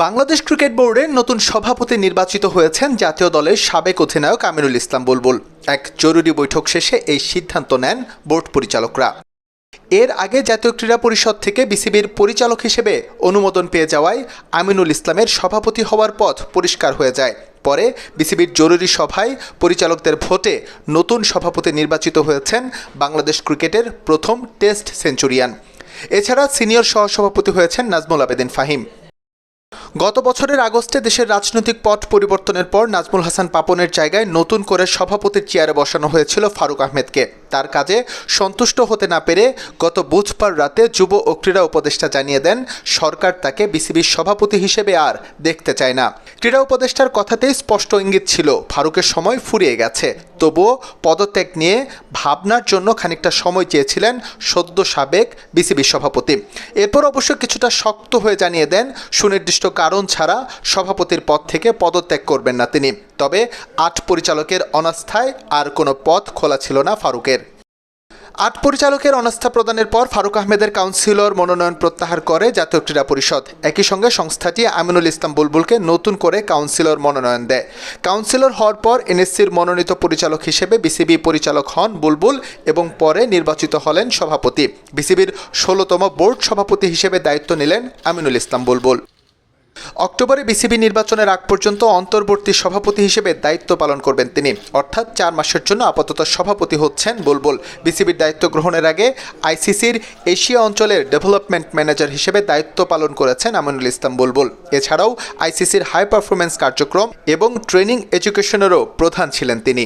Bangladesh cricket বোর্ডের নতুন সভাপতি নির্বাচিত হয়েছেন জাতীয় দলের সাবেক অধিনায়ক আমিনুল ইসলাম বুলবুল। এক জরুরি বৈঠক শেষে এই সিদ্ধান্ত নেন বোর্ড পরিচালকরা। এর আগে জাতীয় ক্রীড়া পরিষদ থেকে বিসিবির পরিচালক হিসেবে অনুমোদন পেয়ে যাওয়ায় আমিনুল ইসলামের সভাপতি হওয়ার পথ পরিষ্কার হয়ে যায়। পরে বিসিবির জরুরি সভায় পরিচালকদের ভোটে নতুন সভাপতি নির্বাচিত হয়েছেন বাংলাদেশ ক্রিকেটের প্রথম টেস্ট সেঞ্চুরিয়ান। এছাড়া সিনিয়র সহসভাপতি হয়েছেন নাজমুল আবেদিন ফাহিম। গত বছরের আগস্টে দেশের রাজনৈতিক পট পরিবর্তনের পর নাজমুল হাসান পাপনের জায়গায় নতুন করে সভাপতির চেয়ারে বসানো হয়েছিল ফারুক আহমেদকে। তার কাজে সন্তুষ্ট হতে না পেরে গত বুধবার রাতে যুব ও ক্রীড়া উপদেষ্টা জানিয়ে দেন সরকার তাকে বিসিবির সভাপতি হিসেবে আর দেখতে চায় না। ক্রীড়া উপদেষ্টার কথাতেই স্পষ্ট ইঙ্গিত ছিল ফারুকের সময় ফুরিয়ে গেছে। তবুও পদত্যাগ নিয়ে ভাবনার জন্য খানিকটা সময় চেয়েছিলেন সদ্য সাবেক বিসিবির সভাপতি। এরপর অবশ্য কিছুটা শক্ত হয়ে জানিয়ে দেন সুনির্দিষ্ট কারণ ছাড়া সভাপতির পদ থেকে পদত্যাগ করবেন না তিনি। তবে ৮ পরিচালকের অনাস্থায় আর কোনো পথ খোলা ছিল না ফারুকের। ৮ পরিচালকের অনাস্থা প্রদানের পর ফারুক আহমেদের কাউন্সিলর মনোনয়ন প্রত্যাহার করে জাতীয় ক্রীড়া পরিষদ। একই সঙ্গে সংস্থাটি আমিনুল ইসলাম বুলবুলকে নতুন করে কাউন্সিলর মনোনয়ন দেয়। কাউন্সিলর হওয়ার পর এনএসসির মনোনীত পরিচালক হিসেবে বিসিবি পরিচালক হন বুলবুল এবং পরে নির্বাচিত হলেন সভাপতি। বিসিবির ১৬তম বোর্ড সভাপতি হিসেবে দায়িত্ব নিলেন আমিনুল ইসলাম বুলবুল। অক্টোবরে বিসিবি নির্বাচনের আগ পর্যন্ত অন্তর্বর্তী সভাপতি হিসেবে দায়িত্ব পালন করবেন তিনি, অর্থাৎ ৪ মাসের জন্য আপাতত সভাপতি হচ্ছেন বুলবুল। বিসিবির দায়িত্ব গ্রহণের আগে আইসিসির এশিয়া অঞ্চলের ডেভেলপমেন্ট ম্যানেজার হিসেবে দায়িত্ব পালন করেছেন আমিনুল ইসলাম বুলবুল। এছাড়াও আইসিসির হাই পারফরম্যান্স কার্যক্রম এবং ট্রেনিং এডুকেশনেরও প্রধান ছিলেন তিনি।